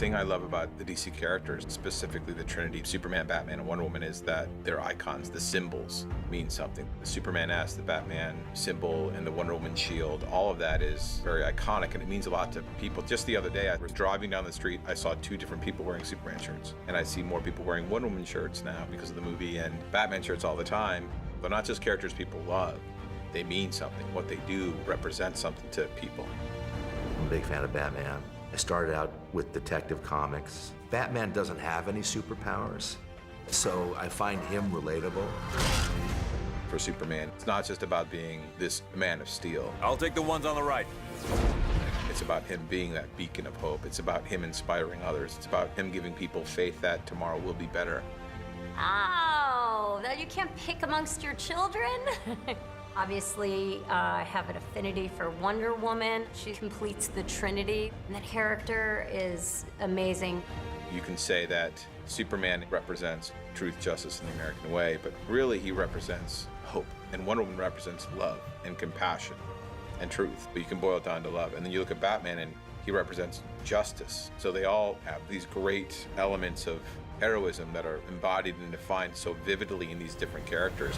thing I love about the DC characters, specifically the Trinity, Superman, Batman, and Wonder Woman, is that they're icons. The symbols mean something. The Superman S, the Batman symbol, and the Wonder Woman shield, all of that is very iconic, and it means a lot to people. Just the other day, I was driving down the street, I saw 2 different people wearing Superman shirts, and I see more people wearing Wonder Woman shirts now because of the movie, and Batman shirts all the time. They're not just characters people love, they mean something. What they do represents something to people. I'm a big fan of Batman. I started out with Detective Comics. Batman doesn't have any superpowers, so I find him relatable. For Superman, it's not just about being this man of steel. I'll take the ones on the right. It's about him being that beacon of hope. It's about him inspiring others. It's about him giving people faith that tomorrow will be better. Oh, that you can't pick amongst your children? Obviously, I have an affinity for Wonder Woman. She completes the Trinity, and that character is amazing. You can say that Superman represents truth, justice, and the American way, but really he represents hope. And Wonder Woman represents love and compassion and truth. But you can boil it down to love. And then you look at Batman and he represents justice. So they all have these great elements of heroism that are embodied and defined so vividly in these different characters.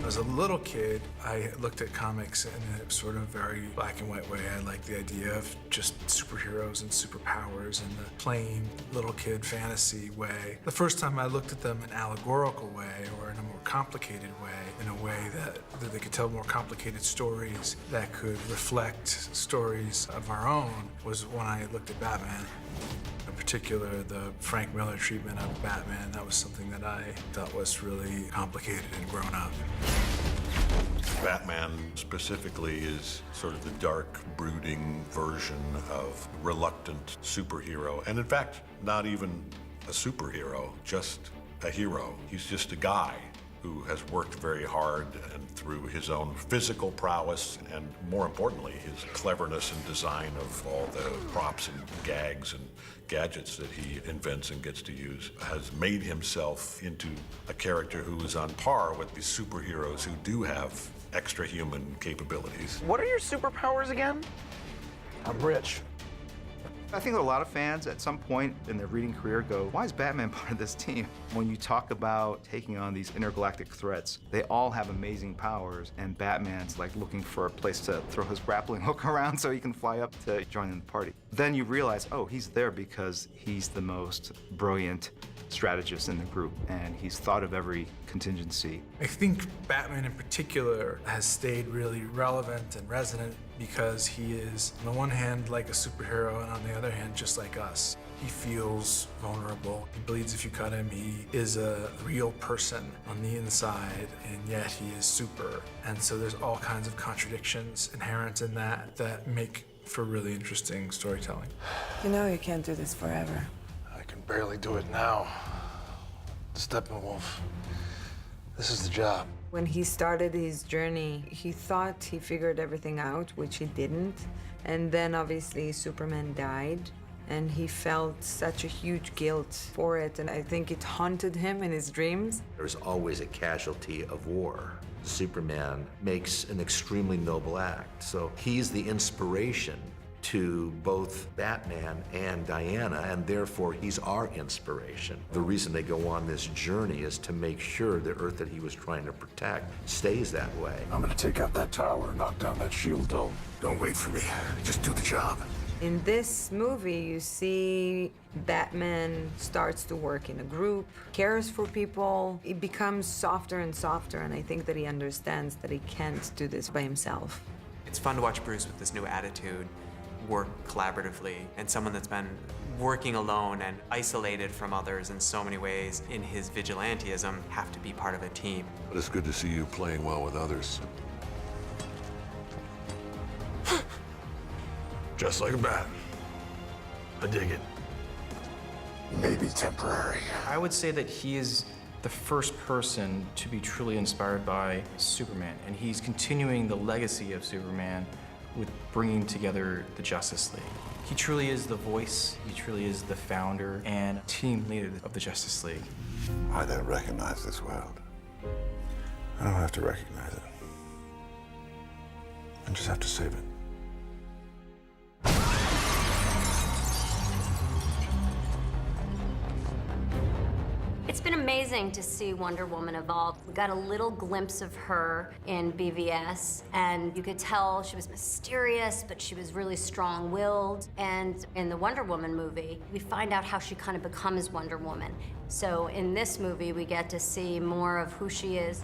As a little kid, I looked at comics in a sort of very black and white way. I liked the idea of just superheroes and superpowers in the plain little kid fantasy way. The first time I looked at them in an allegorical way or in a more complicated way, in a way that they could tell more complicated stories that could reflect stories of our own, was when I looked at Batman. In particular, the Frank Miller treatment of Batman, that was something that I thought was really complicated and grown up. Batman specifically is sort of the dark, brooding version of reluctant superhero. And in fact, not even a superhero, just a hero. He's just a guy who has worked very hard and through his own physical prowess and, more importantly, his cleverness and design of all the props and gags and gadgets that he invents and gets to use, has made himself into a character who is on par with the superheroes who do have extra human capabilities. What are your superpowers again? I'm rich. I think a lot of fans at some point in their reading career go, why is Batman part of this team? When you talk about taking on these intergalactic threats, they all have amazing powers, and Batman's like looking for a place to throw his grappling hook around so he can fly up to join in the party. Then you realize, oh, he's there because he's the most brilliant strategist in the group, and he's thought of every contingency. I think Batman in particular has stayed really relevant and resonant because he is, on the one hand, like a superhero, and on the other hand, just like us. He feels vulnerable. He bleeds if you cut him. He is a real person on the inside, and yet he is super. And so there's all kinds of contradictions inherent in that that make for really interesting storytelling. You know you can't do this forever. I can barely do it now. Steppenwolf, this is the job. When he started his journey, he thought he figured everything out, which he didn't. And then obviously Superman died, and he felt such a huge guilt for it, and I think it haunted him in his dreams. There's always a casualty of war. Superman makes an extremely noble act, so he's the inspiration to both Batman and Diana, and therefore he's our inspiration. The reason they go on this journey is to make sure the Earth that he was trying to protect stays that way. I'm gonna take out that tower, knock down that shield dome. Don't wait for me, just do the job. In this movie, you see Batman starts to work in a group, cares for people. He becomes softer and softer, and I think that he understands that he can't do this by himself. It's fun to watch Bruce with this new attitude, work collaboratively, and someone that's been working alone and isolated from others in so many ways in his vigilantism have to be part of a team. But it's good to see you playing well with others. Just like a bat. I dig it. Maybe temporary. I would say that he is the first person to be truly inspired by Superman, and he's continuing the legacy of Superman with bringing together the Justice League. He truly is the voice, he truly is the founder and team leader of the Justice League. I don't recognize this world. I don't have to recognize it. I just have to save it. It's been amazing to see Wonder Woman evolve. We got a little glimpse of her in BVS, and you could tell she was mysterious, but she was really strong-willed. And in the Wonder Woman movie, we find out how she kind of becomes Wonder Woman. So in this movie, we get to see more of who she is.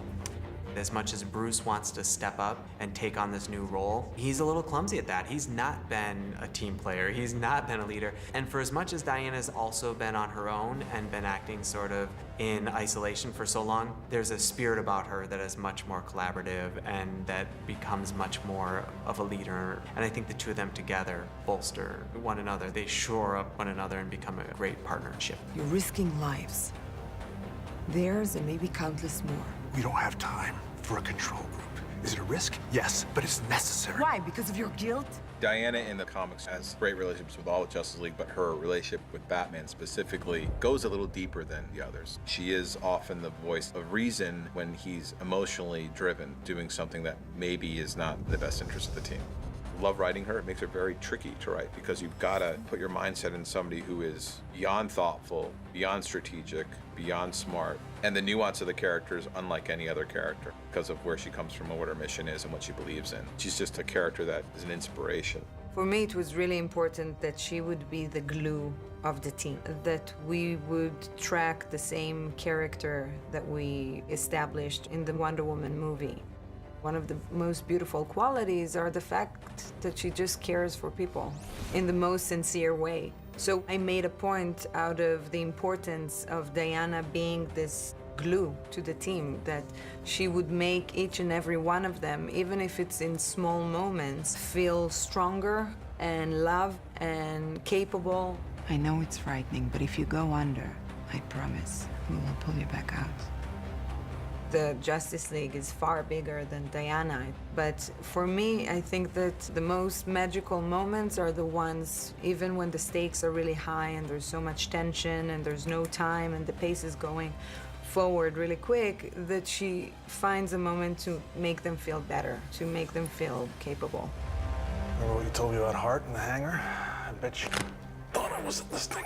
As much as Bruce wants to step up and take on this new role, he's a little clumsy at that. He's not been a team player, he's not been a leader. And for as much as Diana's also been on her own and been acting sort of in isolation for so long, there's a spirit about her that is much more collaborative and that becomes much more of a leader. And I think the two of them together bolster one another. They shore up one another and become a great partnership. You're risking lives. Theirs and maybe countless more. We don't have time for a control group. Is it a risk? Yes, but it's necessary. Why? Because of your guilt? Diana in the comics has great relationships with all of Justice League, but her relationship with Batman specifically goes a little deeper than the others. She is often the voice of reason when he's emotionally driven, doing something that maybe is not the best interest of the team. Love writing her. It makes her very tricky to write because you've got to put your mindset in somebody who is beyond thoughtful, beyond strategic, beyond smart, and the nuance of the character is unlike any other character because of where she comes from and what her mission is and what she believes in. She's just a character that is an inspiration. For me, it was really important that she would be the glue of the team, that we would track the same character that we established in the Wonder Woman movie. One of the most beautiful qualities are the fact that she just cares for people in the most sincere way. So I made a point out of the importance of Diana being this glue to the team, that she would make each and every one of them, even if it's in small moments, feel stronger and loved and capable. I know it's frightening, but if you go under, I promise, we will pull you back out. The Justice League is far bigger than Diana, but for me, I think that the most magical moments are the ones, even when the stakes are really high and there's so much tension and there's no time and the pace is going forward really quick, that she finds a moment to make them feel better, to make them feel capable. Remember what you told me about Hart in the hangar? I bet you thought I wasn't listening.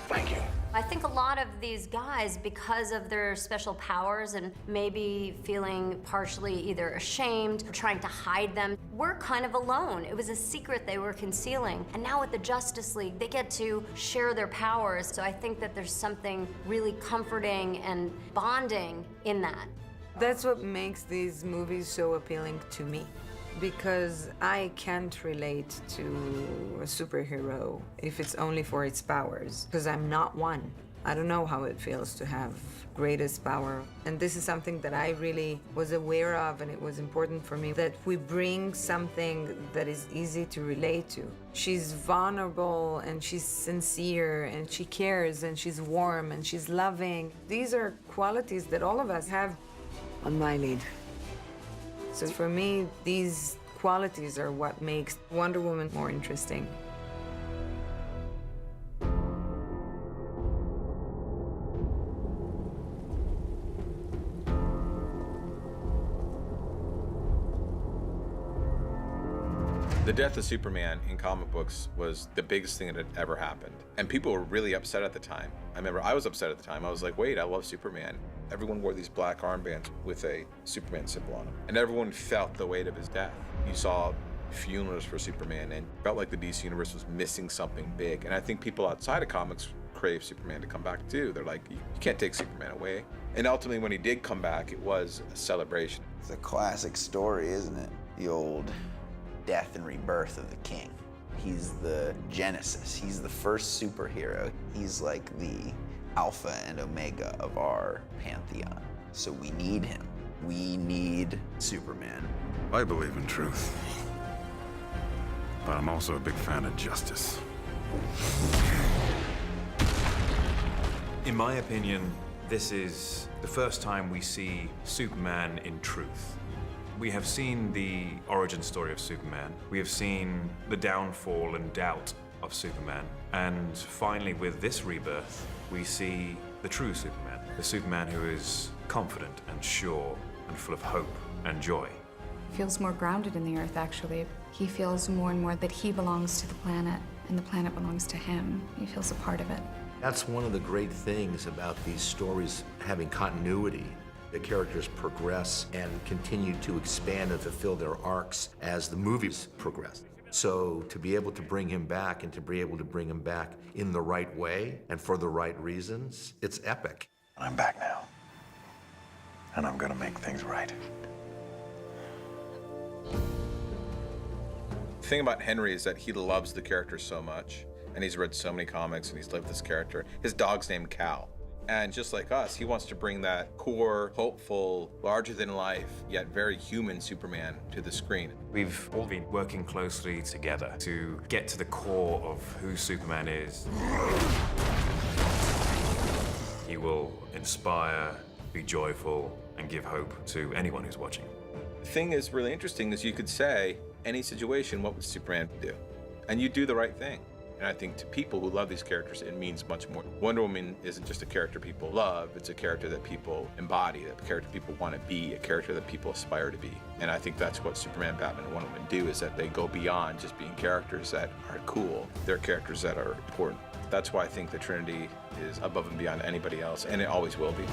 Thank you. I think a lot of these guys, because of their special powers and maybe feeling partially either ashamed or trying to hide them, were kind of alone. It was a secret they were concealing. And now with the Justice League, they get to share their powers. So I think that there's something really comforting and bonding in that. That's what makes these movies so appealing to me, because I can't relate to a superhero if it's only for its powers, because I'm not one. I don't know how it feels to have greatest power. And this is something that I really was aware of, and it was important for me that we bring something that is easy to relate to. She's vulnerable, and she's sincere, and she cares, and she's warm, and she's loving. These are qualities that all of us have. On my lead. So for me, these qualities are what makes Wonder Woman more interesting. The death of Superman in comic books was the biggest thing that had ever happened. And people were really upset at the time. I remember I was upset at the time. I was like, wait, I love Superman. Everyone wore these black armbands with a Superman symbol on them. And everyone felt the weight of his death. You saw funerals for Superman and felt like the DC universe was missing something big. And I think people outside of comics crave Superman to come back too. They're like, you can't take Superman away. And ultimately when he did come back, it was a celebration. It's a classic story, isn't it? The old death and rebirth of the king. He's the genesis. He's the first superhero. He's like the alpha and omega of our pantheon. So we need him. We need Superman. I believe in truth, but I'm also a big fan of justice. In my opinion, this is the first time we see Superman in truth. We have seen the origin story of Superman. We have seen the downfall and doubt of Superman. And finally, with this rebirth, we see the true Superman. The Superman who is confident and sure and full of hope and joy. He feels more grounded in the Earth, actually. He feels more and more that he belongs to the planet, and the planet belongs to him. He feels a part of it. That's one of the great things about these stories having continuity. The characters progress and continue to expand and fulfill their arcs as the movies progress. So to be able to bring him back and to be able to bring him back in the right way and for the right reasons, it's epic. I'm back now. And I'm gonna make things right. The thing about Henry is that he loves the character so much, and he's read so many comics and he's lived this character. His dog's named Cal. And just like us, he wants to bring that core, hopeful, larger than life, yet very human Superman to the screen. We've all been working closely together to get to the core of who Superman is. He will inspire, be joyful, and give hope to anyone who's watching. The thing is really interesting is you could say, any situation, what would Superman do? And you do the right thing. And I think to people who love these characters, it means much more. Wonder Woman isn't just a character people love, it's a character that people embody, a character people want to be, a character that people aspire to be. And I think that's what Superman, Batman, and Wonder Woman do, is that they go beyond just being characters that are cool. They're characters that are important. That's why I think the Trinity is above and beyond anybody else, and it always will be.